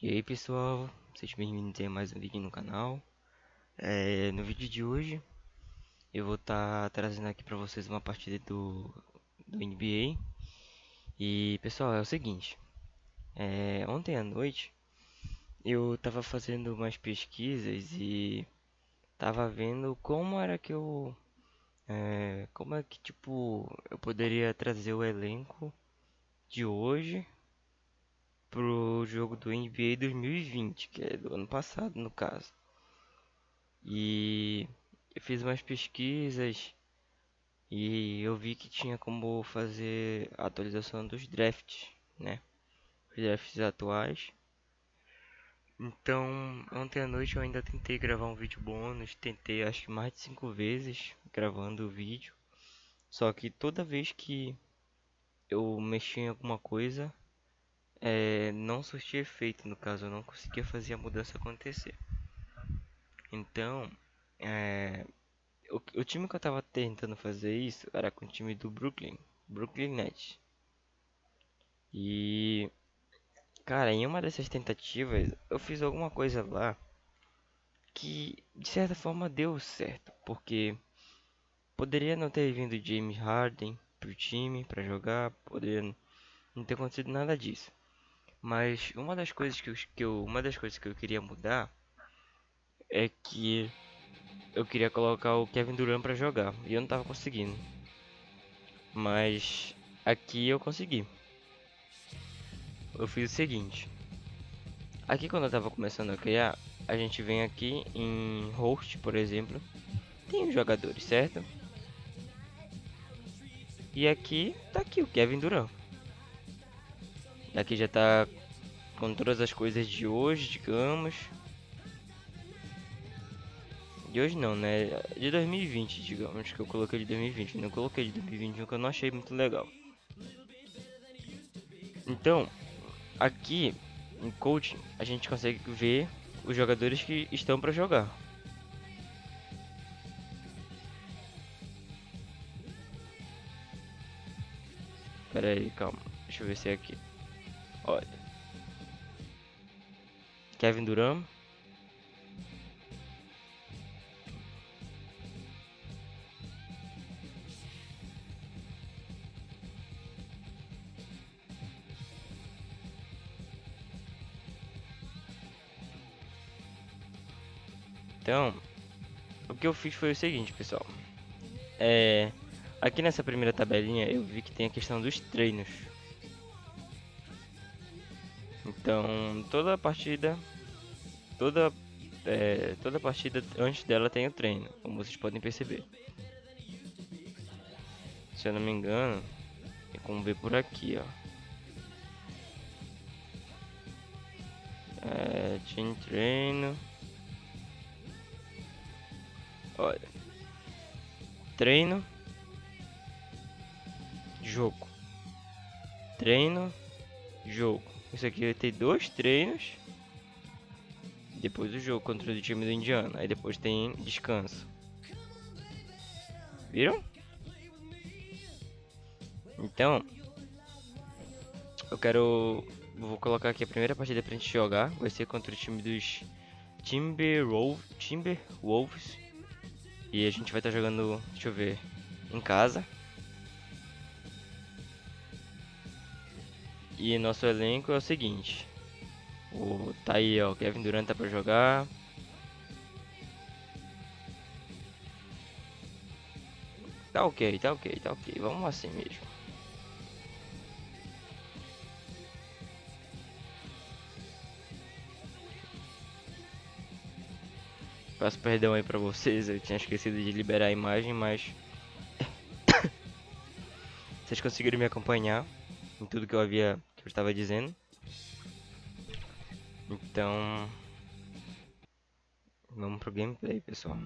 E aí pessoal, sejam bem-vindos a mais um vídeo no canal. No vídeo de hoje eu vou estar trazendo aqui para vocês uma partida do NBA. E pessoal, é o seguinte, ontem à noite eu tava fazendo umas pesquisas e tava vendo como era que como é que tipo eu poderia trazer o elenco de hoje pro jogo do NBA 2020, que é do ano passado no caso. E eu fiz umas pesquisas e eu vi que tinha como fazer a atualização dos drafts, né? Os drafts atuais. Então, ontem à noite eu ainda tentei gravar um vídeo bônus, tentei acho que mais de 5 vezes gravando o vídeo. Só que toda vez que eu mexia em alguma coisa, não surtia efeito, no caso, eu não conseguia fazer a mudança acontecer. Então, é, o time que eu tava tentando fazer isso era com o time do Brooklyn Nets. E, cara, em uma dessas tentativas, eu fiz alguma coisa lá que de certa forma deu certo, porque poderia não ter vindo James Harden pro time pra jogar, poderia não ter acontecido nada disso. Mas uma das coisas uma das coisas que eu queria mudar é que eu queria colocar o Kevin Durant pra jogar e eu não tava conseguindo. Mas aqui eu consegui. Eu fiz o seguinte. Aqui quando eu tava começando a criar, a gente vem aqui em host, por exemplo, tem os jogadores, certo? E aqui tá aqui o Kevin Durant. Aqui já tá com todas as coisas de hoje, digamos. De hoje não, né? De 2020, digamos que eu coloquei de 2020. Não coloquei de 2021 que eu não achei muito legal. Então, aqui em coaching, a gente consegue ver os jogadores que estão para jogar. Pera aí, calma. Deixa eu ver se é aqui. Olha, Kevin Durant. Então, o que eu fiz foi o seguinte, pessoal. É, aqui nessa primeira tabelinha eu vi que tem a questão dos treinos. Então, toda toda partida antes dela tem o treino, como vocês podem perceber. Se eu não me engano, é como ver por aqui, ó. Tinha treino. Olha, treino, jogo, treino, jogo. Isso aqui vai ter 2 treinos. Depois do jogo contra o time do Indiana. Aí depois tem descanso. Viram? Então, eu quero. Vou colocar aqui a primeira partida pra gente jogar. Vai ser contra o time dos Timberwolves. E a gente vai estar jogando, deixa eu ver, em casa. E nosso elenco é o seguinte. Tá aí, ó, Kevin Durant tá pra jogar. Tá ok, tá ok, tá ok. Vamos assim mesmo. Peço perdão aí pra vocês, eu tinha esquecido de liberar a imagem, mas vocês conseguiram me acompanhar em tudo que que eu estava dizendo. Então, vamos pro gameplay, pessoal.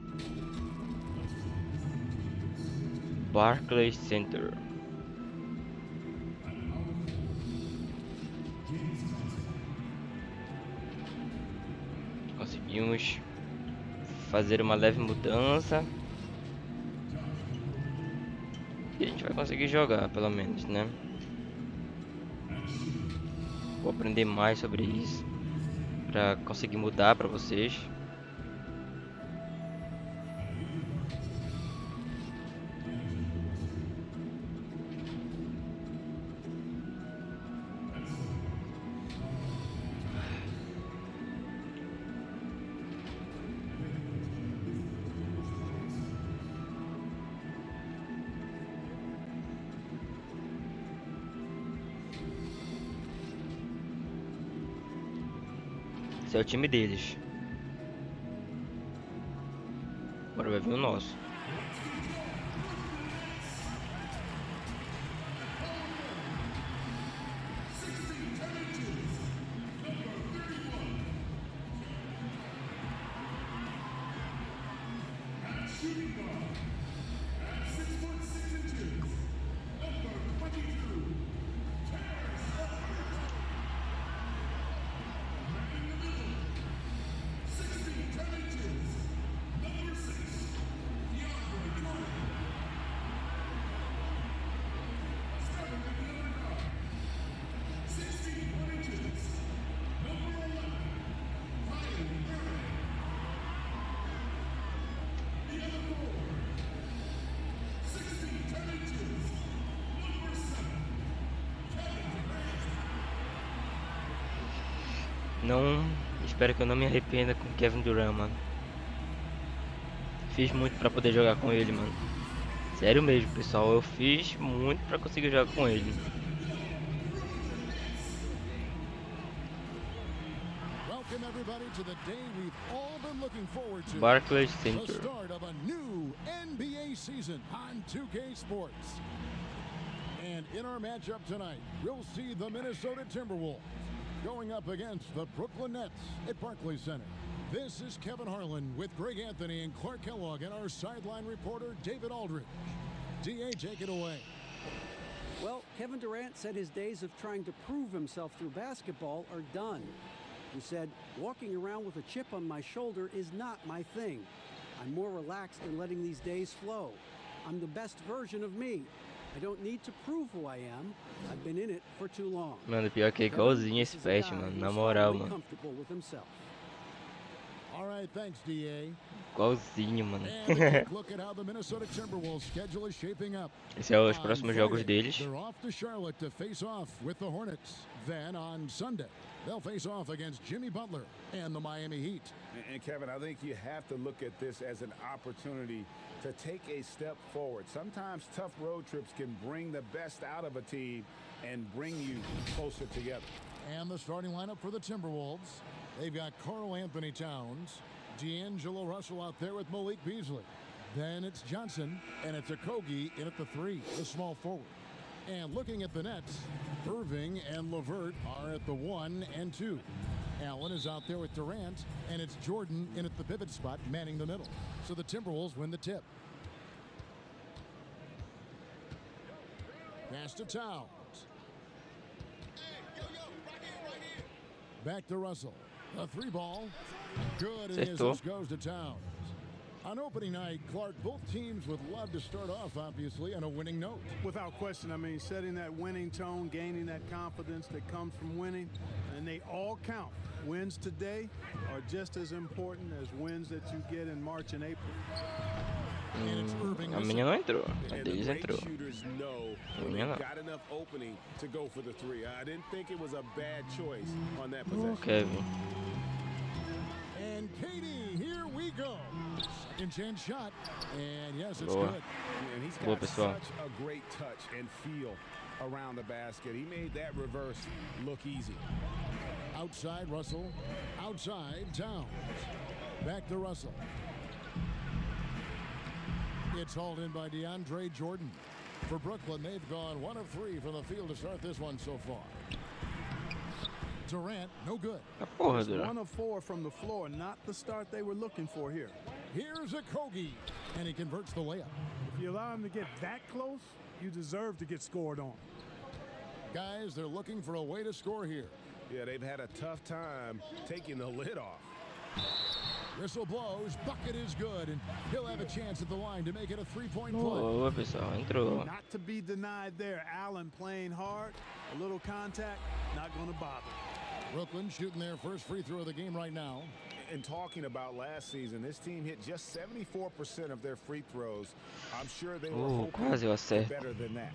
Barclays Center. Conseguimos fazer uma leve mudança. E a gente vai conseguir jogar, pelo menos, né? Vou aprender mais sobre isso. pra conseguir mudar pra vocês. Esse é o time deles. Agora vai vir o nosso. Não, espero que eu não me arrependa com Kevin Durant, mano. Fiz muito pra poder jogar com ele, mano. Sério mesmo, pessoal, eu fiz muito pra conseguir jogar com ele. Welcome everybody to the day we've all been looking forward to. Barclays The Center. start of a new NBA season on 2K Sports. And in our matchup tonight, we'll see the Minnesota Timberwolves going up against the Brooklyn Nets at Barclays Center. This is Kevin Harlan with Greg Anthony and Clark Kellogg and our sideline reporter David Aldridge. DA, take it away. Well, Kevin Durant said his days of trying to prove himself through basketball are done. He said, walking around with a chip on my shoulder is not my thing. I'm more relaxed in letting these days flow. I'm the best version of me. I don't need to prove who I am. I've been in it for too long. Mano, pior que é igualzinho esse patch, mano. Na moral, mano. Comfortable with himself. All right, thanks, DA. Igualzinho, mano. And a quick look at how the Minnesota Timberwolves schedule is shaping up. Esse é os On próximos Friday, jogos deles. They're off to Charlotte to face off with the Hornets. Then on Sunday, they'll face off against Jimmy Butler and the Miami Heat. And Kevin, I think you have to look at this as an opportunity to take a step forward. Sometimes tough road trips can bring the best out of a team and bring you closer together. And the starting lineup for the Timberwolves, they've got Karl Anthony Towns, D'Angelo Russell out there with Malik Beasley. Then it's Johnson, and it's Okogie in at the 3, the small forward. And looking at the Nets, Irving and LeVert are at the 1 and 2. Allen is out there with Durant, and it's Jordan in at the pivot spot, manning the middle. So the Timberwolves win the tip. Pass to Towns. Back to Russell. A 3 ball. Good, and his Acertou. goes to Towns. On opening night, Clark, both teams would love to start off, obviously, on a winning note. Without question, I mean, setting that winning tone, gaining that confidence that comes from winning, and they all count. Wins today are just as important as wins that you get in March and April. And it's Irving A missing. minha não entrou. A And the deles great entrou. shooters know A when minha they've não. got enough opening to go for the 3. I didn't think it was a bad choice on that Ô, possession. Kevin. And Katie, here we go. Second chance shot. And yes, it's Boa. good. And he's Boa, got pessoal. such a great touch and feel around the basket. He made that reverse look easy. Outside Russell. Outside Towns. Back to Russell. It's hauled in by DeAndre Jordan. For Brooklyn, they've gone 1 of 3 from the field to start this one so far. Durant, no good. A porra, Just Durant. 1 of 4 from the floor, not the start they were looking for here. Here's Okogie, and he converts the layup. If you allow him to get that close, you deserve to get scored on. Guys, they're looking for a way to score here. Yeah, they've had a tough time taking the lid off. Whistle blows, bucket is good, and he'll have a chance at the line to make it a 3-point play. Boa, pessoal. Entrou. Not to be denied there. Allen playing hard, a little contact, not going to bother. Brooklyn shooting their first free throw of the game right now. And talking about last season, this team hit just 74% of their free throws. I'm sure they were hoping Quase eu for acerto. better than that.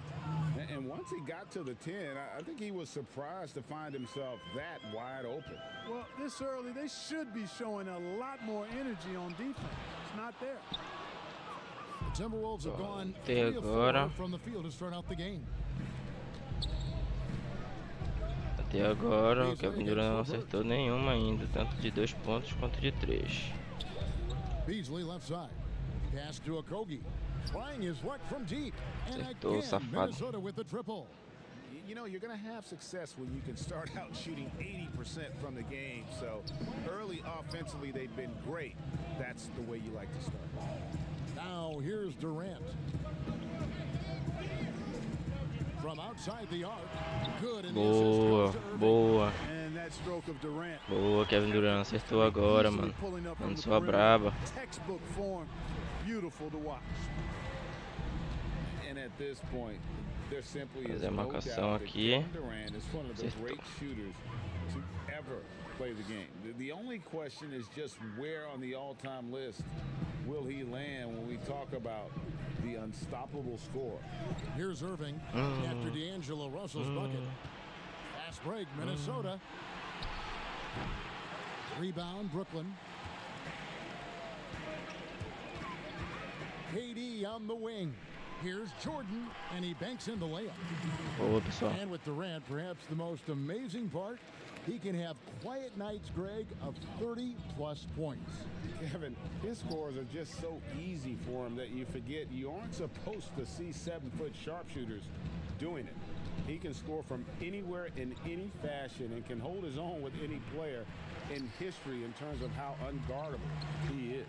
And once he got to the 10, I think he was surprised to find himself that wide open. Well, this early, they should be showing a lot more energy on defense. It's not there. The Timberwolves have gone Até 3 of 4 agora. from the field to start out the game. Até agora o Kevin Durant não acertou nenhuma ainda, tanto de 2 pontos quanto de 3. Beasley left side. Pass to Okogie. Trying his luck from deep. And Acertou, again, safado. Minnesota with the triple. You know, you're going to have success when you can start out shooting 80% from the game. So early offensively, they've been great. That's the way you like to start. Now here's Durant. From outside the arc. Good. And the assist Boa, goes to Irving. boa, And that stroke of Durant. boa. Kevin Durant acertou agora, mano. Mano, sua braba. Textbook form. Beautiful to watch. And at this point, there simply is Fazer a no marcação doubt that aqui. Kevin Durant is one of the Acertou. great shooters to ever play the game. The only question is just where on the all-time list will he land when we talk about the unstoppable scorer. Here's Irving after D'Angelo Russell's bucket. Fast break, Minnesota. Rebound, Brooklyn. KD on the wing. Here's Jordan, and he banks in the layup. Boa, pessoal. And with Durant, perhaps the most amazing part, he can have quiet nights, Greg, of 30-plus points. Kevin, his scores are just so easy for him that you forget you aren't supposed to see 7-foot sharpshooters doing it. He can score from anywhere in any fashion and can hold his own with any player in history in terms of how unguardable he is.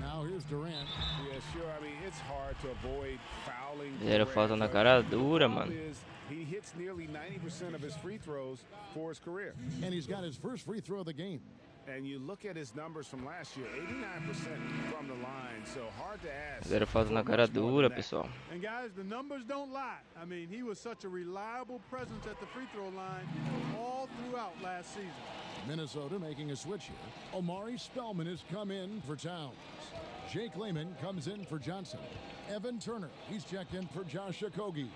Now here's Durant. Yeah, sure. I mean, it's hard to avoid fouling. Fizeram falta na cara dura, The problem mano. is he hits nearly 90% of his free throws for his career. And he's got his first free throw of the game. And you look at his numbers from last year, 89% from the line, so hard to ask. Fizeram falta na for cara much more dura, than that. pessoal. And guys, the numbers don't lie. I mean, he was such a reliable presence at the free throw line all throughout last season. Minnesota making a switch here. Omari Spellman has come in for Towns. Jake Layman comes in for Johnson. Evan Turner, he's checked in for Josh Okogie.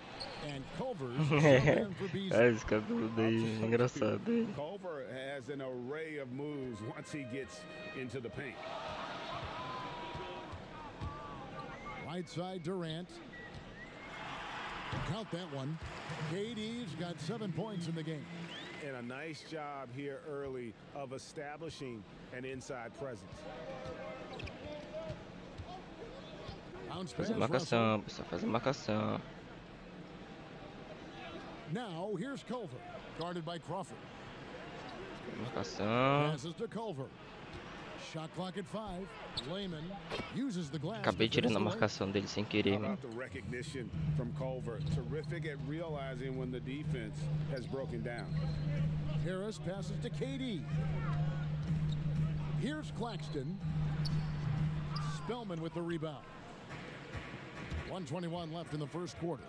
And Culver's subbed in for Beasley. Olha esse cabelo daí, engraçado. Hein? Culver has an array of moves once he gets into the paint. Right side Durant. Count that one. KD's got 7 points in the game. And a nice job here early of establishing an inside presence. Bounce Faz pass a Russell. marcação, pessoal. Faz a marcação. Now here's Culver, guarded by Crawford. Marcação. Passes to Culver. Shot clock at 5. Layman uses the glass. Acabei to finish tirando a the layup. marcação dele sem querer, How mano. about the recognition from Culver? Terrific at realizing when the defense has broken down. Harris passes to KD. Here's Claxton. Spellman with the rebound. 1:21 left in the first quarter.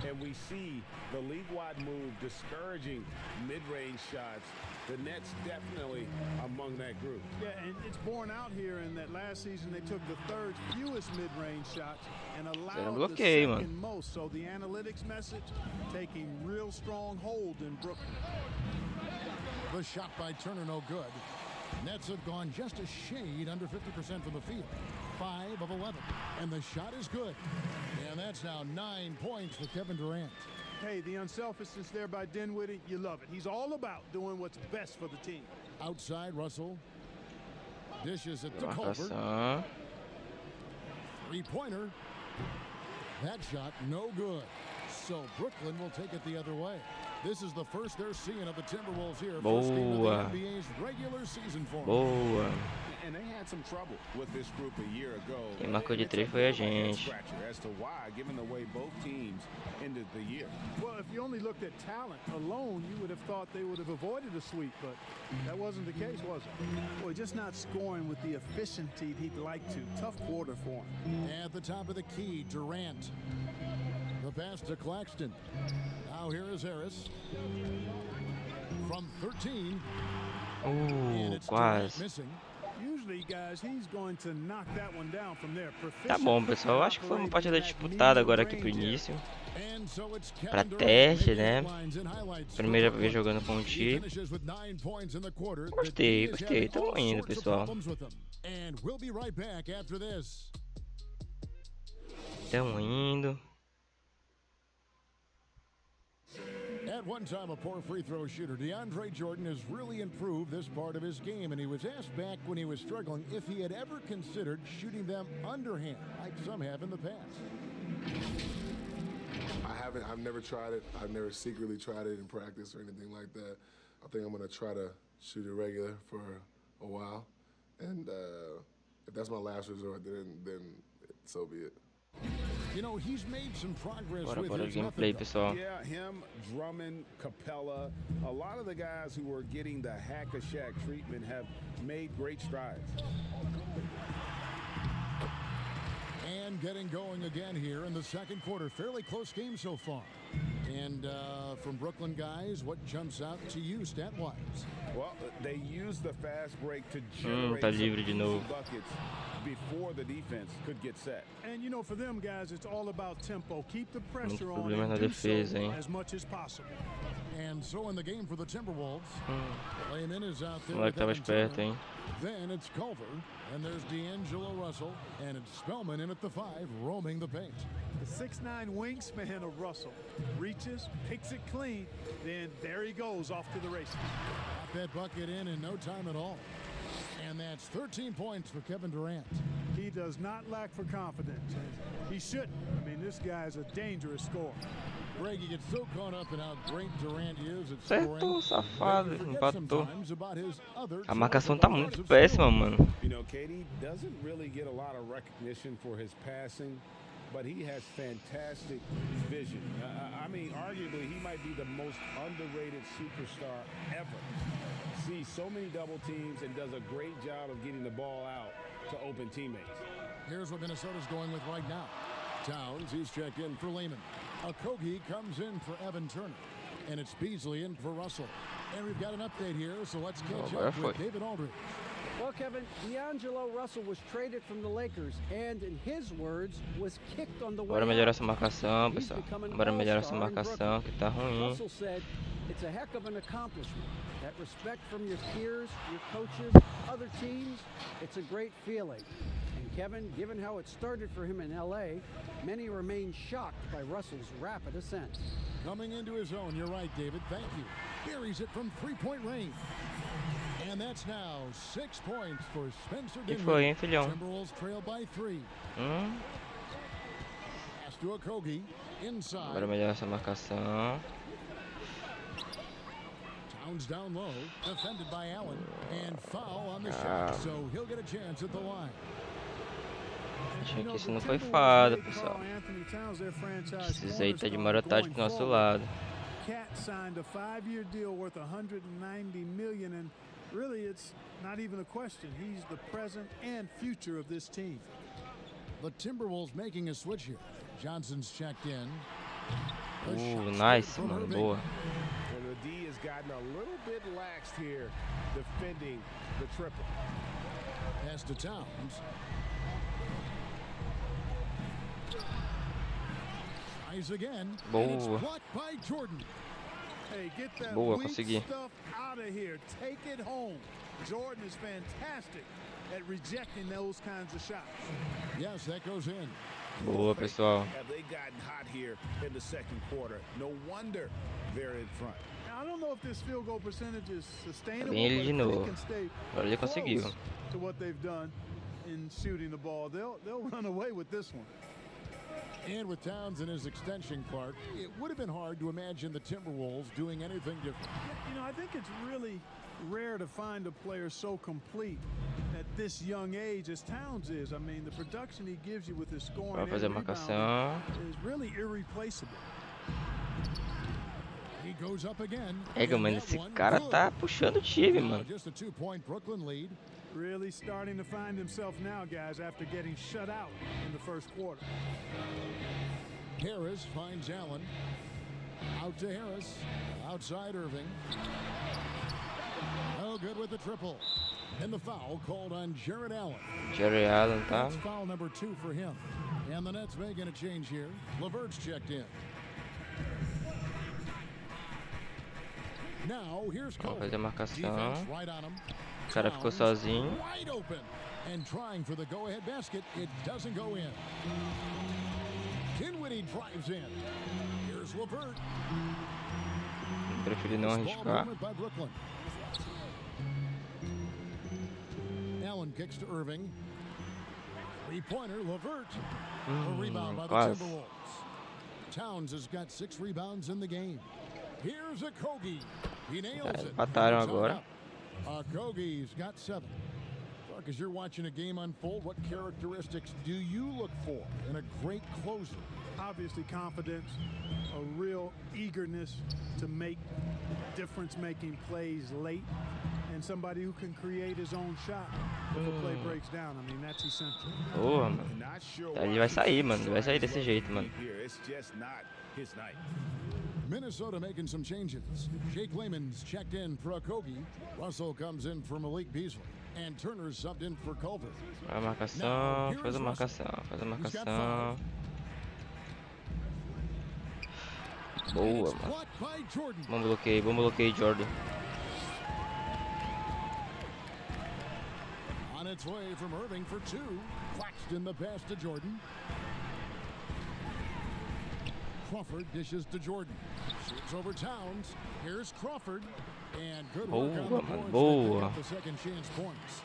And we see the league-wide move discouraging mid-range shots. The Nets definitely among that group. Yeah, and it's borne out here in that last season they took the third fewest mid-range shots and allowed the bloqueio, mano. second most. So the analytics message taking real strong hold in Brooklyn. The shot by Turner no good. Nets have gone just a shade under 50% from the field. 5 of 11. And the shot is good. And that's now 9 points for Kevin Durant. Hey, the unselfishness there by Dinwiddie, you love it. He's all about doing what's best for the team. Outside, Russell. Dishes it to Culver. Marcação. Three-pointer. That shot no good. So Brooklyn will take it the other way. This is the first they're seeing of the Timberwolves here. First game of the Boa. NBA's regular season for them. Boa. And they had some trouble with this group a year ago. Quem marcou de It's três a foi a bit of head gente. scratcher as to why, given the way both teams ended the year. Well, if you only looked at talent alone, you would have thought they would have avoided a sweep, but that wasn't the case, was it? Boy, just not scoring with the efficiency he'd like to. Tough quarter for him. At the top of the key, Durant. The pass to Claxton. Now here is Harris. from 13. And it's Durant Quase. missing. Usually, guys, he's going to knock that one down from there. Tá Proficient bom, pessoal. Eu acho que foi uma partida disputada agora aqui pro início. And so it's Pra Kevin Durant teste, making né? headlines and highlights for Primeira Brooklyn. vez jogando com o He time. finishes with 9 points in the quarter. The Gostei, D is gostei. having Tamo all indo, sorts of pessoal. problems with him. And we'll be right back after this. Tamo indo. At one time a poor free throw shooter, DeAndre Jordan has really improved this part of his game, and he was asked back when he was struggling if he had ever considered shooting them underhand, like some have in the past. I've never tried it. I've never secretly tried it in practice or anything like that. I think I'm going to try to shoot it regular for a while. And if that's my last resort, then so be it. You know, he's made some progress Bora, with bora his gameplay, method. pessoal. Yeah, him, Drummond, Capella, a lot of the guys who were getting the hack-a-shack treatment have made great strides. And getting going again here in the second quarter. Fairly close game so far. And from Brooklyn guys, what jumps out to you stat-wise? Well, they used the fast break to generate tá some livre de easy novo. buckets before the defense could get set. And you know, for them guys, it's all about tempo. Keep the pressure on problemas na and do defesa, so hein? as much as possible. And so in the game for the Timberwolves, Layman is out O there. moleque with tava Evan esperto, Turner. hein? Then it's Culver, and there's D'Angelo Russell, and it's Spellman in at the 5, roaming the paint. The 6'9" wingspan of Russell reaches, picks it clean, then there he goes off to the races. Got that bucket in no time at all. And that's 13 points for Kevin Durant. He does not lack for confidence. And he shouldn't. I mean, this guy's a dangerous scorer. Greg, you get so caught up in how great Durant is at Acertou, scoring, safado. that you forget Empatou. sometimes about his other A marcação tá terrific muito offensive péssima, skills. mano. You know, KD doesn't really get a lot of recognition for his passing, but he has fantastic vision. I mean, arguably, he might be the most underrated superstar ever. Sees so many double teams and does a great job of getting the ball out to open teammates. Here's what Minnesota's going with right now. Towns, he's checked in for Lehman. Okogie comes in for Evan Turner. And it's Beasley in for Russell. And we've got an update here, so let's catch Oh, up with foi. David Aldridge. Well, Kevin, D'Angelo Russell was traded from the Lakers and, in his words, was kicked on the way Bora melhorar out. essa marcação, He's pessoal. become an Bora melhorar essa all-star in marcação, que tá ruim. Russell said, it's a heck of an accomplishment. That respect from your peers, your coaches, other teams, it's a great feeling. And Kevin, given how it started for him in L.A., many remain shocked by Russell's rapid ascent. Coming into his own, you're right, David, thank you. Buries it from three-point range. And that's now 6 points for Spencer Que Dinwiddie. foi, hein, filhão? Timberwolves trail by 3. Pass to Okogie, inside. Bora melhorar essa marcação. Towns down low, defended by Allen, and foul on the shot, so he'll get a chance at the line. Achei que isso the não foi Timberwolves falta, made pessoal. Carl Anthony Towns their franchise Esses aí tá de cornerstone marotagem going pro nosso forward. lado. Cat signed a 5-year deal worth $190 million, and really it's not even a question. He's the present and future of this team. The Timberwolves making a switch here. Johnson's checked in. The shot Nice, from mano, Irving. boa. And the D has gotten a little bit laxed here defending the triple. Pass to Towns. Tries again. And it's Boa. blocked by Jordan. Hey, get that Boa, weak consegui. stuff out of here. Take it home. Jordan is fantastic at rejecting those kinds of shots. Yes, that goes in. Boa, pessoal. Have they gotten hot here in the second quarter? No wonder they're in front. Now, I don't know if this field goal percentage is sustainable, Bem ele but de if they novo. can stay Agora ele conseguiu. close to what they've done in shooting the ball, they'll run away with this one. And with Towns in his extension, Clark, it would have been hard to imagine the Timberwolves doing anything different. You know, I think it's really rare to find a player so complete at this young age as Towns is. I mean, the production he gives you with his scoring Bora fazer a and marcação. rebounding is really irreplaceable. He goes up again. Ega, and mano, that esse one cara good. tá puxando o time, Now mano. just a 2-point Brooklyn lead. Really starting to find himself now, guys, after getting shut out in the first quarter. Harris finds Allen. Out to Harris. Outside Irving. No good with the triple. And the foul called on Jared Allen. Jerry Allen, tá? That's foul number 2 for him. And the Nets making a change here. LeVert's checked in. Now here's Vamos Cole. fazer a marcação. Defense right on him. O cara ficou sozinho. Wide open. And trying for the go-ahead basket. It doesn't go in. Dinwiddie drives in. Here's LeVert. Preferi não Ball arriscar. movement by Brooklyn. Allen kicks to Irving. Three-pointer, LeVert. A rebound by the quase. Timberwolves. Towns has got 6 rebounds in the game. Here's a Kogi. He nails it. Empataram It's agora. up. Kogi's got 7. Clark, as you're watching a game unfold, what characteristics do you look for in a great closer? Obviously confidence, a real eagerness to make difference-making plays late, and somebody who can create his own shot if a play breaks down. I mean, that's essential. Porra, mano. Not sure Ele vai sair, mano. Ele vai sair desse jeito, mano. here. It's just not his night. Minnesota making some changes. Jake Layman's checked in for Okogie. Russell comes in for Malik Beasley. And Turner's subbed in for Culver. Faz a marcação, faz a marcação, faz a marcação. Boa, mano. Blocked by Jordan. Bom bloqueio, Jordan. On its way from Irving for 2. Claxton the pass to Jordan. Crawford dishes to Jordan. Shoots over Towns. Here's Crawford. And good work on the Boa, boards. mano, They pick boa. up the second chance points.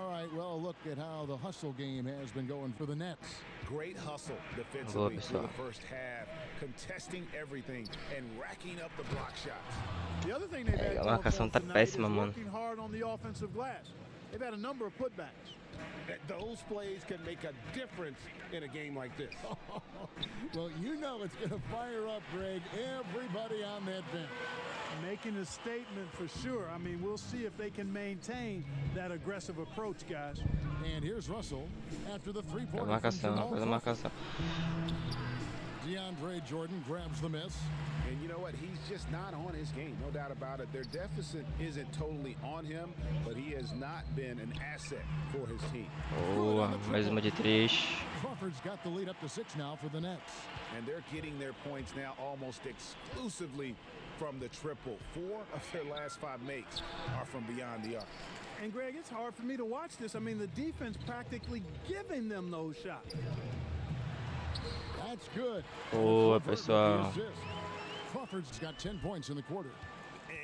All right, well, look at how the hustle game has been going for the Nets. Great hustle Boa, defensively through the pessoal. first half, contesting everything and racking up the block shots. The other thing they've had A going for marcação them tá tonight is péssima, mano. working hard on the offensive glass. They've had a number of putbacks. Those plays can make a difference in a game like this. Well, you know it's going to fire up, Greg, everybody on that bench. Making a statement for sure. I mean, we'll see if they can maintain that aggressive approach, guys. And here's Russell after the Faz a three-pointer. marcação, faz a marcação. DeAndre Jordan grabs the miss. And you know what? He's just not on his game, no doubt about it. Their deficit isn't totally on him, but he has not been an asset for his team. Boa, mais uma de 3. Crawford's got the lead up to 6 now for the Nets. And they're getting their points now almost exclusively from the triple. 4 of their last 5 makes are from beyond the arc. And Greg, it's hard for me to watch this. I mean, the defense practically giving them those shots. That's good. Boa, Crawford with pessoal. the assist. Crawford's got 10 points in the quarter.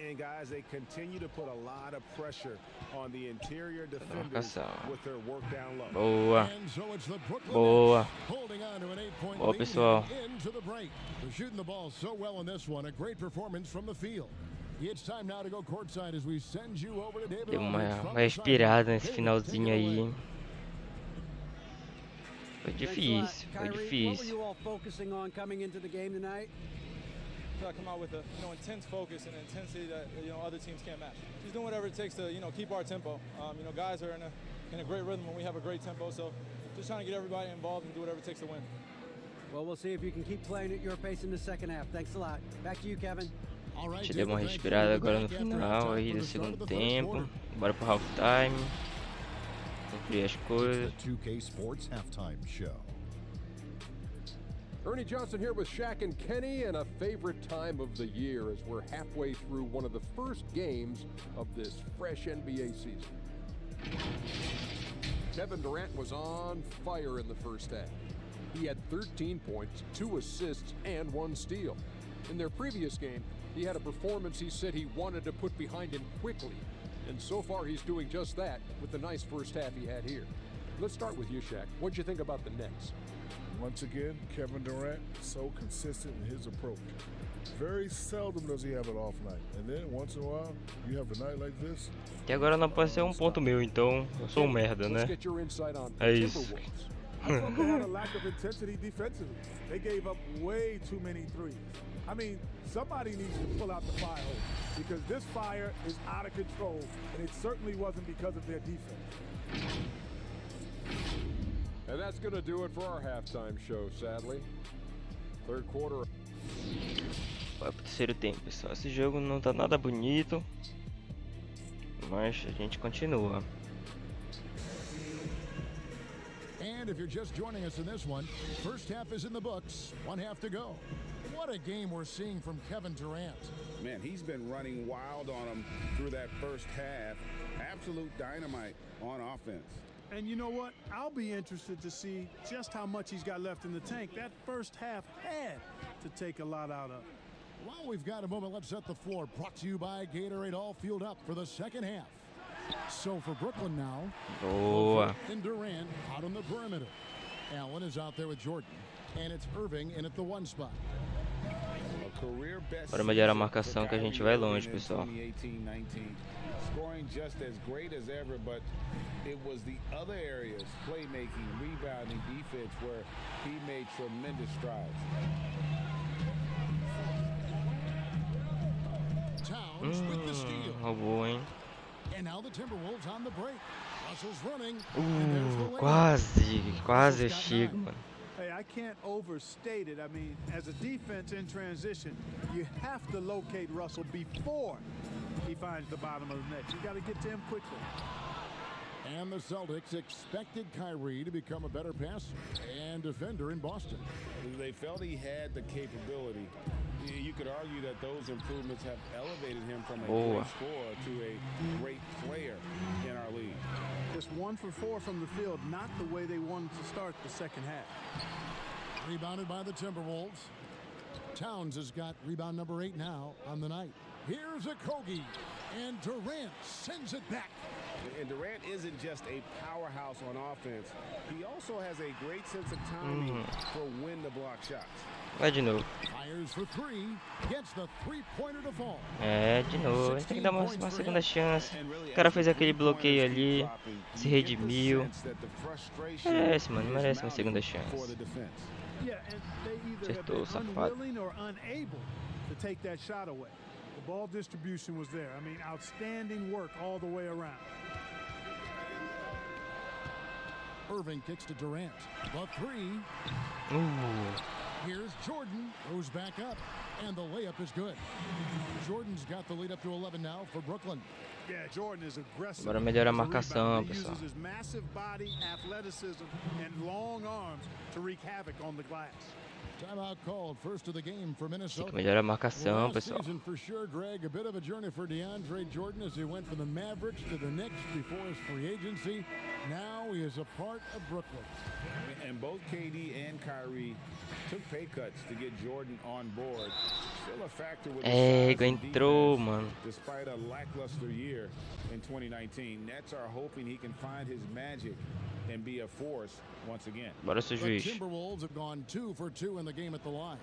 And guys, they continue to put a lot of pressure on the interior defenders marcação. with their work down low. Boa. And so it's the Brooklyn Boa. Nets holding on to an 8-point Boa, lead pessoal. into the break. They're shooting the ball so well in this one. A great performance from the field. It's time now to go courtside as we send you over to David Deu Aldridge from uma the respirada sideline. nesse David, finalzinho take it aí, away. hein? Foi Thanks a lot. difícil, foi Kyrie, what were difícil. you all focusing on coming into the game tonight? Try to come out with a intense focus and intensity that other teams can't match. Just doing whatever it takes to keep our tempo. Guys are in a great rhythm when we have a great tempo. So just trying to get everybody involved and do whatever it takes to win. Well, we'll see if you can keep playing at your pace in the second half. Thanks a lot. Back to you, Kevin. All A right, gente deu uma David, thank you. respirada We'll be agora no back after final halftime aí for do the start segundo of the third tempo. quarter. Bora pro halftime. Cumprir as It's coisas. the 2K Sports Halftime Show. Ernie Johnson here with Shaq and Kenny, and a favorite time of the year as we're halfway through one of the first games of this fresh NBA season. Kevin Durant was on fire in the first half. He had 13 points, 2 assists, and 1 steal. In their previous game, he had a performance he said he wanted to put behind him quickly, and so far he's doing just that with the nice first half he had here. Let's start with you, Shaq. What'd you think about the Nets? Once again, Kevin Durant, so consistent in his approach. Very seldom does he have an off night. And then, once in a while, you have a night like this. E agora não pode ser um ponto meu, então eu sou um merda, Let's né? get your insight on É isso. Timberwolves. I thought they had a lack of intensity defensively. They gave up way too many threes. I mean, somebody needs to pull out the fire hose because this fire is out of control, and it certainly wasn't because of their defense. And that's going to do it for our halftime show, sadly. Third quarter. Vai pro terceiro tempo, pessoal. Esse jogo não tá nada bonito, mas a gente continua. And if you're just joining us in this one, first half is in the books, one half to go. What a game we're seeing from Kevin Durant. Man, he's been running wild on him through that first half. Absolute dynamite on offense. And you know what? I'll be interested to see just how much he's got left in the tank. That first half had to take a lot out of it. While we've got a moment, let's set the floor. Brought to you by Gatorade, all fueled up for the second half. So for Brooklyn now, Boa. and Durant out on the perimeter. Allen is out there with Jordan, and it's Irving in at the one spot. Bora melhorar a marcação que a gente vai longe, pessoal. 2018-19, scoring just as great as ever, but it was the other areas, playmaking, rebounding, defense, where he made tremendous strides. Towns with the steal. Roubou, hein? And now the Timberwolves on the break. Russell's running. And there's the layup. Quase eu chego, mano. Hey, I can't overstate it. I mean, as a defense in transition, you have to locate Russell before he finds the bottom of the net. You got to get to him quickly. And the Celtics expected Kyrie to become a better passer and defender in Boston. They felt he had the capability. You could argue that those improvements have elevated him from a great scorer to a great player in our league. Just 1 for 4 from the field, not the way they wanted to start the second half. Rebounded by the Timberwolves. Towns has got rebound number 8 now on the night. Here's a Kogi, and Durant sends it back. And Durant isn't just a powerhouse on offense. He also has a great sense of timing for when to block shots. Vai de novo. Fires for 3, gets the three-pointer to fall. De novo. A gente tem que dar uma segunda chance. O cara fez aquele bloqueio ali, se redimiu. Merece, mano. Merece uma segunda chance. Acertou, safado. To take that shot away. The ball distribution was there. I mean, outstanding work all the way around. Irving kicks to Durant. The 3. Here's Jordan, goes back up, and the layup is good. Jordan's got the lead up to 11 now for Brooklyn. Yeah, Jordan is aggressive. Bora melhorar a marcação, He pessoal. uses his massive body, athleticism, and long arms to wreak havoc on the glass. Timeout called, first of the game for Tem Minnesota. que melhorar a marcação, Last pessoal. season for sure, Greg, a bit of a journey for DeAndre Jordan as he went from the Mavericks to the Knicks before his free agency. Now he is a part of Brooklyn. And both KD and Kyrie took pay cuts to get Jordan on board. Still a factor with the size and entrou, defense, mano. despite a lackluster year in 2019. Nets are hoping he can find his magic and be a force once again. Bora ser The juiz. Timberwolves have gone 2 for 2 in the game at the line.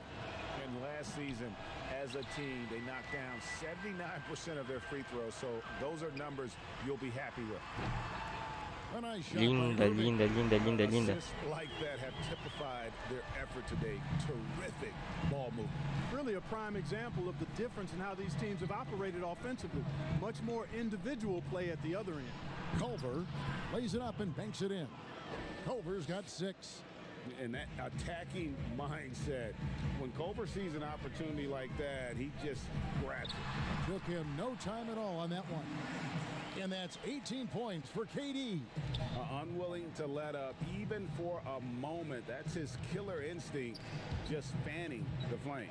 And last season, as a team, they knocked down 79% of their free throws. So those are numbers you'll be happy with. A nice shot by Linda, Irving. linda. Assists like that have typified their effort today. Terrific ball movement. Really a prime example of the difference in how these teams have operated offensively. Much more individual play at the other end. Culver lays it up and banks it in. Culver's got 6. And that attacking mindset, when Culver sees an opportunity like that, he just grabs it. Took him no time at all on that one. And that's 18 points for KD. Unwilling to let up even for a moment. That's his killer instinct, just fanning the flame.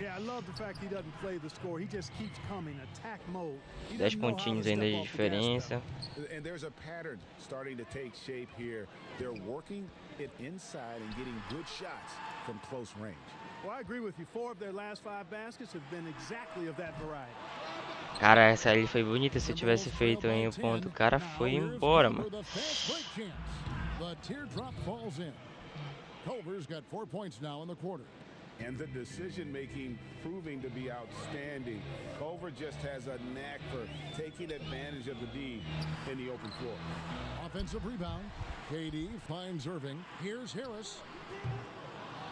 Yeah, I love the fact he doesn't play the score. He just keeps coming, attack mode. He 10 doesn't know how to pontinhos step ainda de off the gas diferença. And there's a pattern starting to take shape here. They're working it inside and getting good shots from close range. Well, I agree with you. 4 of their last 5 baskets have been exactly of that variety. Cara, essa ali foi bonita. Se eu tivesse feito em um ponto, o cara foi embora, mano. The teardrop falls in. Culver's got 4 points now in the quarter. And the decision-making proving to be outstanding. Culver just has a knack for taking advantage of the D in the open floor. Offensive rebound. KD finds Irving. Here's Harris.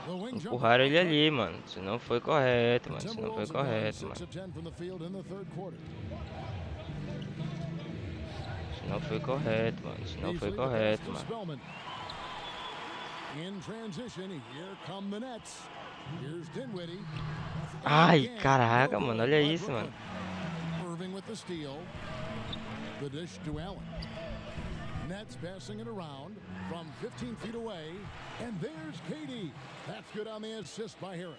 The wing jumper. Empurraram ele ali, mano. Isso não foi correto, mano. Isso não foi Timberwolves have gone correto, 6 mano. of 10 from the field in the third quarter. Isso não foi correto, mano. Isso não foi Beasley, the correto, pass to mano. Spellman. In transition, here come the Nets. Here's Dinwiddie. Ai, caraca, mano, olha isso, mano. Irving with the steal. The dish to Allen. Nets passing it around from 15 feet away. And there's KD. That's good on the assist by Harris.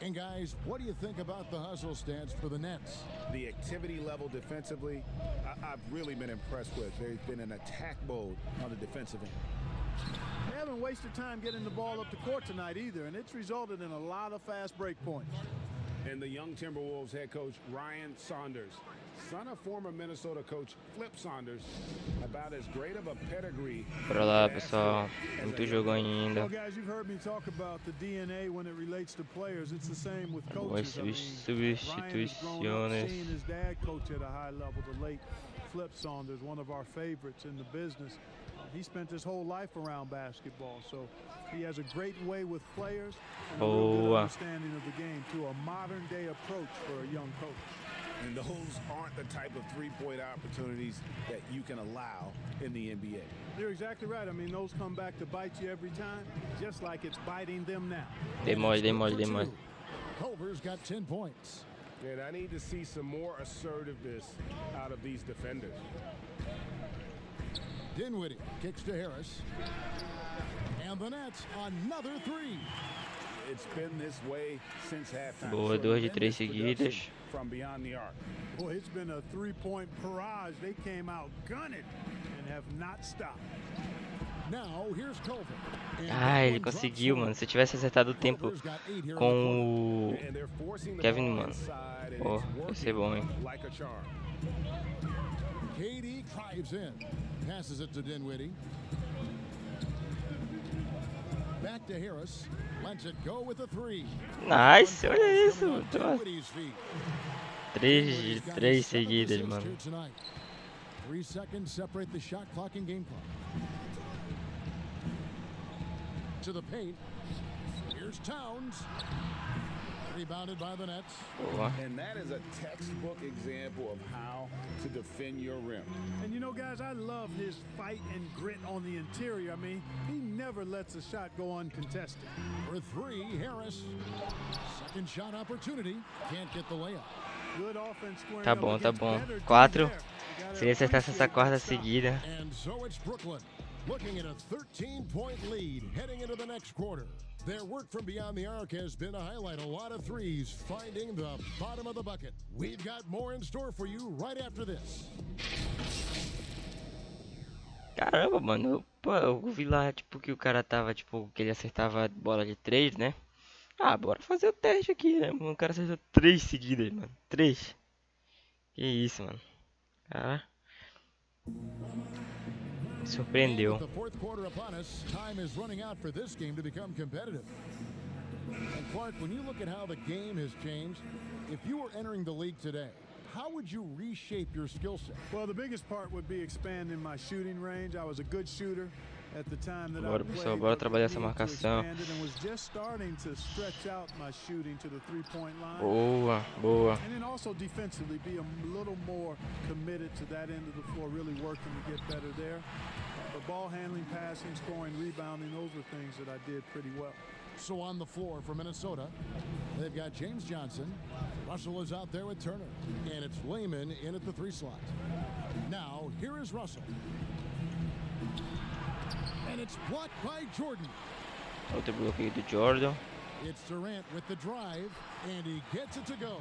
And guys, what do you think about the hustle stats for the Nets? The activity level defensively, I've really been impressed with. There's been an attack mode on the defensive end. They haven't wasted time getting the ball up the court tonight either, and it's resulted in a lot of fast break points. And the young Timberwolves head coach, Ryan Saunders, son of former Minnesota coach Flip Saunders, about as great of a pedigree. Bora lá, pessoal. Muito jogo ainda. Well, guys, you've heard me talk about the DNA when it relates to players. It's the same with coaches. Algumas Ryan has grown up substituições. seeing his dad coach at a high level, the late Flip Saunders, one of our favorites in the business. He spent his whole life around basketball, so he has a great way with players and a real good understanding of the game to a modern-day approach for a young coach. And those aren't the type of three-point opportunities that you can allow in the NBA. You're exactly right. I mean, those come back to bite you every time, just like it's biting them now. Dei mole. Culver's got 10 points. And I need to see some more assertiveness out of these defenders. Dinwiddie kicks to Harris. And the Nets, another three. It's been this way since halftime. Boa, 2 de 3 seguidas. From beyond the arc. Boy, it's been a three-point barrage. They came out gunning and have not stopped. Now, here's Culver. Ah, ele conseguiu, mano. Se eu tivesse acertado o tempo com o Kevin, mano. Oh, ia ser bom, hein? Like a charm. KD drives in. Passes it to Dinwiddie. Back to Harris. Lets it go with a three. Nice, olha isso, mano. 3 de 3 seguidas, mano. 3 seconds separate the shot clock and game clock. To the paint. Here's Towns. Rebounded by the Nets. Boa. And that is a textbook example of how to defend your rim. And you know, guys, I love his fight and grit on the interior. I mean, he never lets a shot go uncontested. For three, Harris. Second shot opportunity. Can't get the layup. Good offense squaring Tá up bom, tá against bom. better 4. team there. Se ele acertasse essa quarta seguida. And so it's Brooklyn, looking at a 13-point lead heading into the next quarter. Their work from beyond the arc has been to highlight a lot of threes, finding the bottom of the bucket. We've got more in store for you right after this. Caramba, mano. Pô, eu vi lá, tipo, que o cara tava, tipo, que ele acertava a bola de 3, né? Ah, bora fazer o teste aqui, né? O cara acertou 3 seguidas, mano. 3. Que isso, mano. Cara. Me surpreendeu. The fourth quarter upon us, time is running out for this game to become competitive. And Clark, when you look at how the game has changed, if you were entering the league today, how would you reshape your skill set? Well, the biggest part would be expanding my shooting range. I was a good shooter at the time that Bora, I played. pessoal, bora trabalhar essa marcação. And was just starting to stretch out my shooting to the three-point line. Boa, boa. And then also defensively be a little more committed to that end of the floor, really working to get better there. But ball handling, passing, scoring, rebounding, those are things that I did pretty well. So on the floor for Minnesota, they've got James Johnson. Russell is out there with Turner. And it's Layman in at the 3 slot. Now, here is Russell. And it's blocked by Jordan. Outro bloqueio do Jordan. It's Durant with the drive, and he gets it to go.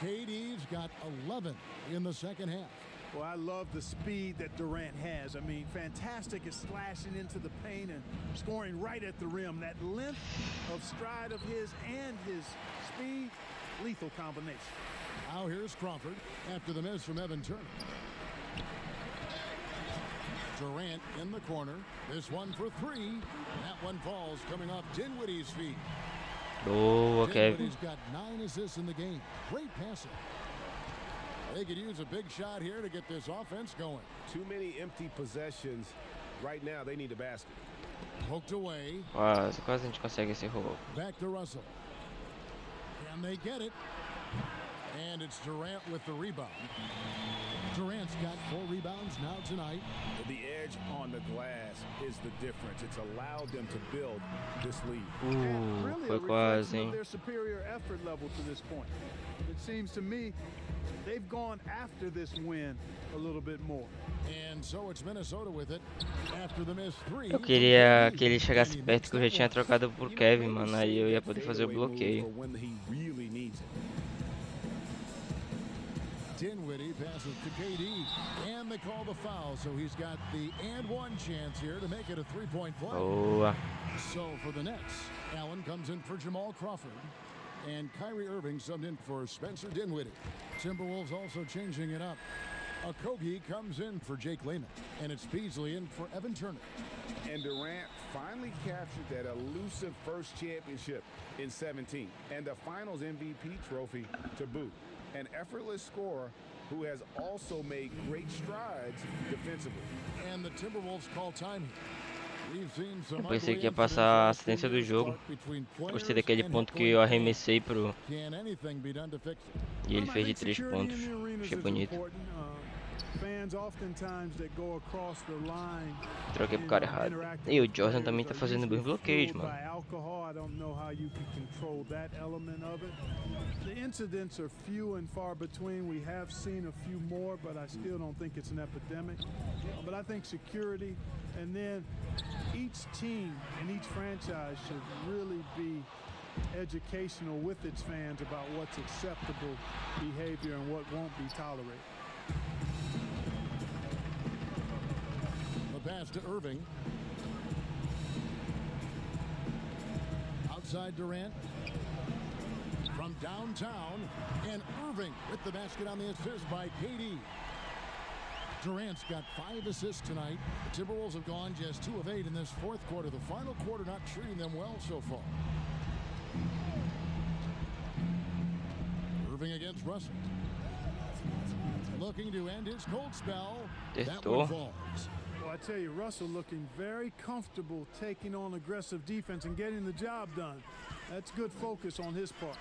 KD's got 11 in the second half. Well, I love the speed that Durant has. I mean, fantastic at slashing into the paint and scoring right at the rim. That length of stride of his and his speed, lethal combination. Now here's Crawford after the miss from Evan Turner. Durant in the corner. This one for 3. That one falls coming off Dinwiddie's feet. Boa, Kevin. Dinwiddie's got 9 assists in the game. Great passing. They could use a big shot here to get this offense going. Too many empty possessions. Right now, they need a basket. Poked away. Quase a gente consegue esse roubo. Back to Russell. Can they get it? And it's Durant with the rebound. Durant's got 4 rebounds now tonight. The edge on the glass is the difference. It's allowed them to build this lead. And really Foi a quase, reflection of hein? their superior effort level to this point. It seems to me they've gone after this win a little bit more. And so it's Minnesota with it after the missed 3. Eu queria que ele chegasse perto, que eu já tinha trocado por Kevin, mano. Aí eu ia poder fazer o bloqueio. Dinwiddie passes to KD, and they call the foul, so he's got the and one chance here to make it a 3-point play. Boa. So for the Nets, Allen comes in for Jamal Crawford, and Kyrie Irving subbed in for Spencer Dinwiddie. Timberwolves also changing it up. Okogie comes in for Jake Layman, and it's Beasley in for Evan Turner. And Durant finally captured that elusive first championship in 17 and the Finals MVP trophy to boot. An effortless scorer who has also made great strides defensively. And the Timberwolves call time here. Eu pensei que ia passar a assistência do jogo. Gostei daquele ponto que eu arremessei pro... E ele fez de 3 pontos. Achei bonito. Troquei pro cara errado. E o Jordan também tá fazendo bons bloqueios, mano. The incidents are few and far between. We have seen a few more, but I still don't think it's an epidemic. But I think security, and then each team and each franchise should really be educational with its fans about what's acceptable behavior and what won't be tolerated. The pass to Irving. Outside Durant. From downtown, and Irving with the basket on the assist by KD. Durant's got 5 assists tonight. The Timberwolves have gone just 2 of 8 in this 4th quarter. The final quarter not treating them well so far. Irving against Russell. Looking to end his cold spell. That one falls. Well, I tell you, Russell looking very comfortable taking on aggressive defense and getting the job done. That's good focus on his part.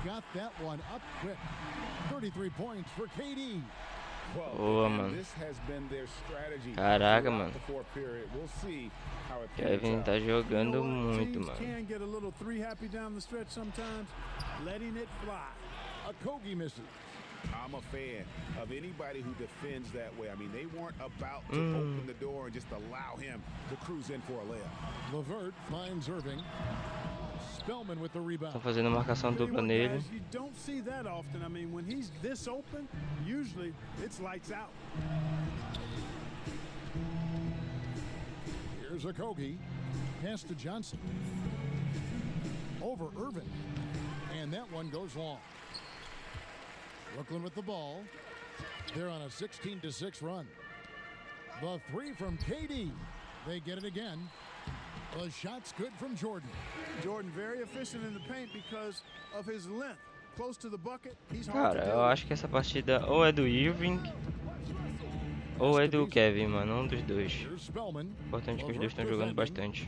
Got that one up quick. 33 points for KD. Boa, mano. Caraca, mano. Kevin tá jogando muito, mano. Can get a little 3 happy down the stretch sometimes, letting it fly. Okogie misses. I'm a fan of anybody who defends that way. I mean, they weren't about to open the door and just allow him to cruise in for a layup. LeVert finds Irving. Spellman with the rebound. Estão fazendo marcação dupla nele. You don't see that often. I mean, when he's this open, usually it's lights out. Here's Okogie. Pass to Johnson. Over Irving. And that one goes long. Brooklyn with the ball. They're on a 16-6 run. The 3 from KD. They get it again. The shot's good from Jordan. Jordan very efficient in the paint because of his length. Close to the bucket, he's hard Cara, to eu acho que essa partida ou é do Irving ou é do Kevin, mano. Um dos dois. Importante que os dois estão jogando bastante.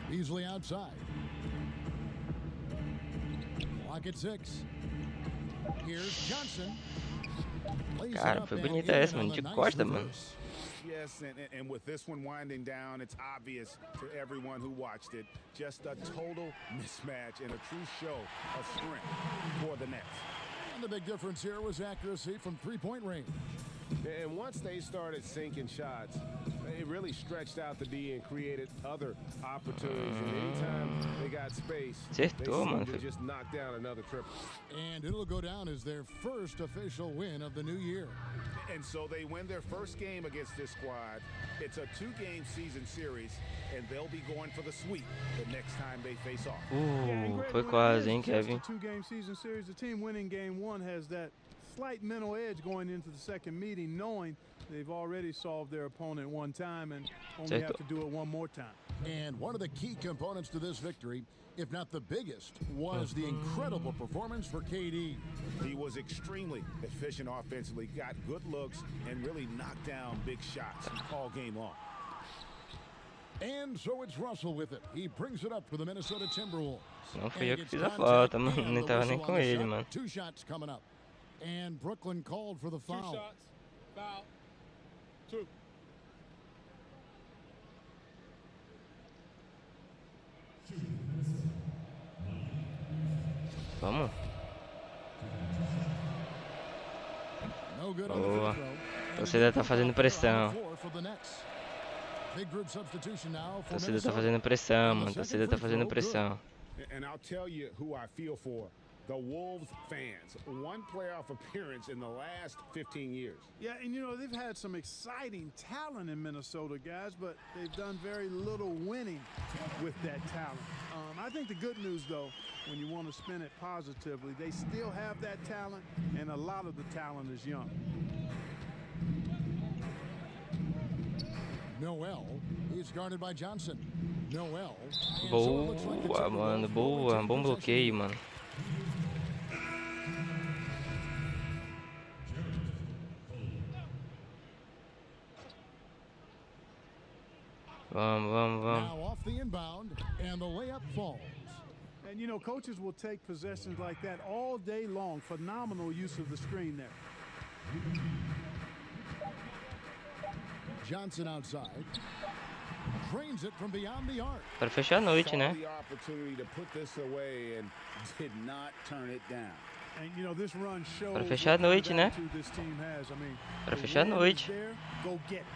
Beasley outside. Clock at 6. Here's Johnson. Cara, foi bonita essa, mano. De costa, mano. Yes, and with this one winding down, it's obvious to everyone who watched it. Just a total mismatch and a true show of strength for the Nets. And the big difference here was accuracy from 3-point range. And once they started sinking shots, they really stretched out the D and created other opportunities. And anytime they got space, they seemed to just knock down another triple. And it'll go down as their first official win of the new year. And so they win their first game against this squad. It's a 2-game season series, and they'll be going for the sweep the next time they face off. Foi quase, hein, Kevin? 2-game season series. The team winning game 1 has that slight mental edge going into the second meeting, knowing they've already solved their opponent one time and only have to do it one more time. And one of the key components to this victory, if not the biggest, was the incredible performance for KD. He was extremely efficient offensively, got good looks, and really knocked down big shots all game long. And so it's Russell with it. He brings it up for the Minnesota Timberwolves. Não fui eu que fiz a falta, mano. Nem tava nem com ele, mano. 2 shots coming up. And Brooklyn called for the foul. 2 shots, foul, 2. Vamos. Boa. A torcida tá fazendo pressão. A torcida tá fazendo pressão, mano. A torcida tá fazendo pressão. And I'll tell you who I feel for. The Wolves fans. One playoff appearance in the last 15 years. Yeah, and you know, they've had some exciting talent in Minnesota, guys, but they've done very little winning with that talent. I think the good news, though, when you want to spin it positively, they still have that talent, and a lot of the talent is young. Noel is guarded by Johnson. Noel. Boa, mano. Boa. Bom bloqueio, mano. Vamos. Now off the inbound, and the layup falls. And you know, coaches will take possessions like that all day long. Phenomenal use of the screen there. Johnson outside. Drains it from beyond the arc. Para fechar a noite, né? The opportunity to put this away and did not turn it down. And you know, this run shows Para fechar a noite, né? this team has. I mean, Para fechar a noite. Go get it.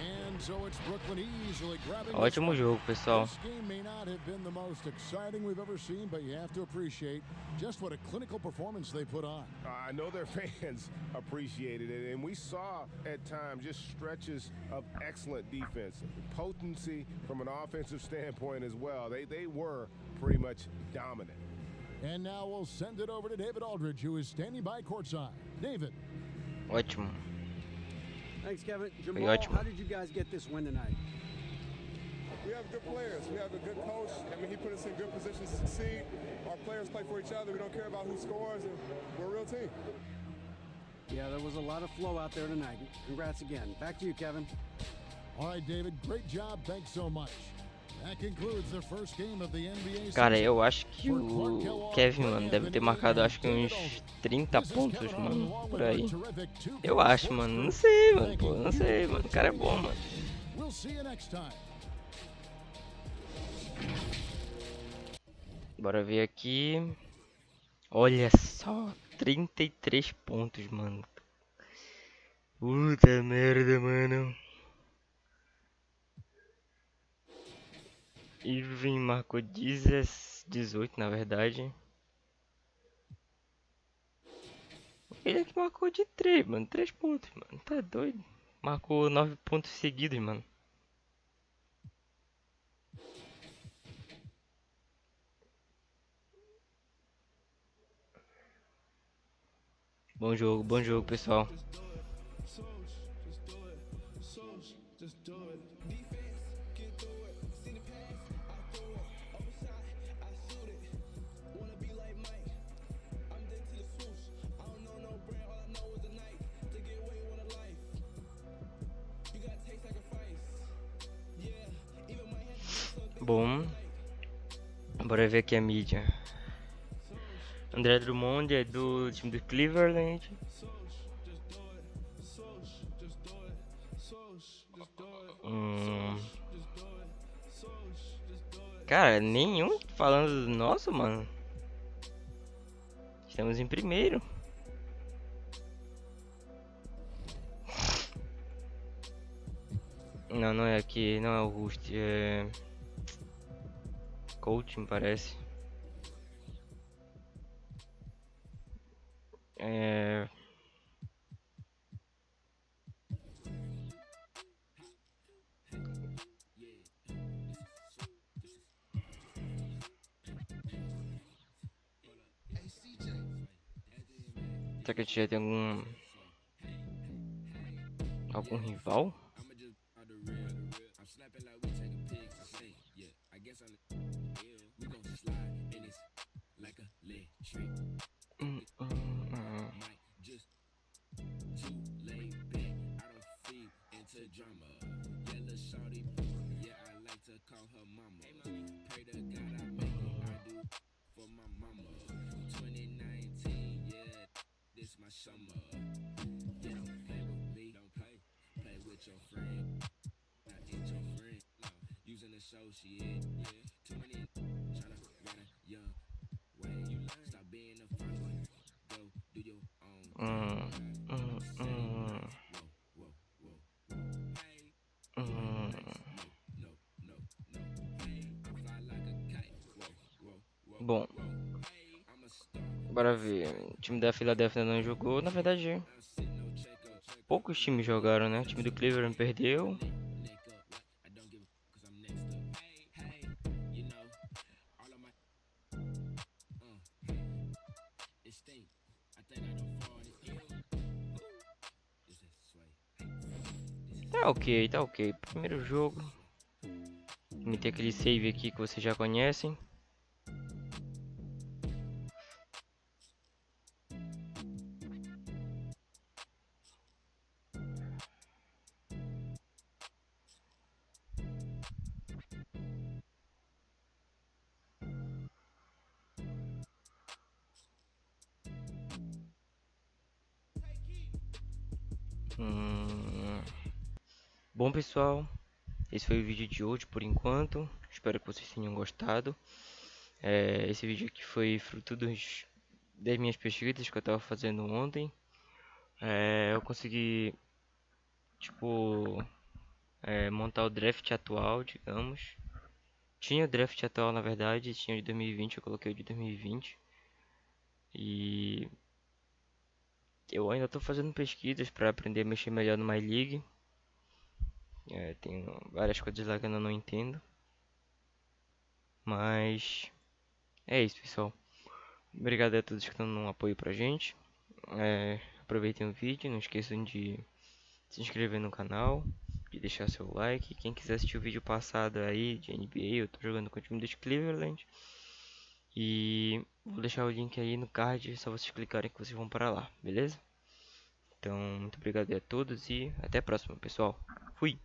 And so it's Brooklyn easily grabbing. Ótimo jogo, pessoal. This game may not have been the most exciting we've ever seen, but you have to appreciate just what a clinical performance they put on. I know their fans appreciated it, and we saw at times just stretches of excellent defense, potency from an offensive standpoint as well. They were pretty much dominant. And now we'll send it over to David Aldridge, who is standing by courtside. David. Ótimo. Thanks, Kevin. Jamal, how did you guys get this win tonight? We have good players. We have a good coach. I mean, he put us in good positions to succeed. Our players play for each other. We don't care about who scores, and we're a real team. Yeah, there was a lot of flow out there tonight. Congrats again. Back to you, Kevin. All right, David. Great job. Thanks so much. That concludes the first game of the NBA. Cara, eu acho que o Kevin, mano, deve ter marcado acho que uns 30 pontos, mano, por aí. Eu acho, mano. Não sei, mano, pô, não sei, mano. O cara é bom, mano. Bora ver aqui. Olha só, 33 pontos, mano. Puta merda, mano. Irving marcou 18, na verdade. Ele é que marcou de 3, mano. 3 pontos, mano. Tá doido. Marcou 9 pontos seguidos, mano. Bom jogo, pessoal. Bom, bora ver aqui a mídia. André Drummond é do time do Cleveland. Cara, nenhum falando do nosso, mano. Estamos em primeiro. Não, não é aqui, não é o Rust, é coaching, parece. Será que a gente já tem algum rival? Hum, hum, hum, hum. Bom, bora ver. O time da Filadélfia não jogou. Na verdade, poucos times jogaram, né? O time do Cleveland perdeu. Tá ok, tá ok. Primeiro jogo. Meter aquele save aqui que vocês já conhecem. Bom, pessoal, esse foi o vídeo de hoje por enquanto. Espero que vocês tenham gostado. Esse vídeo aqui foi fruto das minhas pesquisas que eu estava fazendo ontem. Eu consegui, tipo, montar o draft atual, digamos. Tinha o draft atual, na verdade, tinha o de 2020, eu coloquei o de 2020. E eu ainda estou fazendo pesquisas para aprender a mexer melhor no My League. Tem várias coisas lá que eu ainda não entendo. Mas é isso, pessoal. Obrigado a todos que estão no apoio pra gente. Aproveitem o vídeo, não esqueçam de se inscrever no canal, de deixar seu like. Quem quiser assistir o vídeo passado aí de NBA, eu tô jogando com o time dos Cleveland. E vou deixar o link aí no card, é só vocês clicarem que vocês vão para lá, beleza? Então, muito obrigado a todos e até a próxima, pessoal. Fui!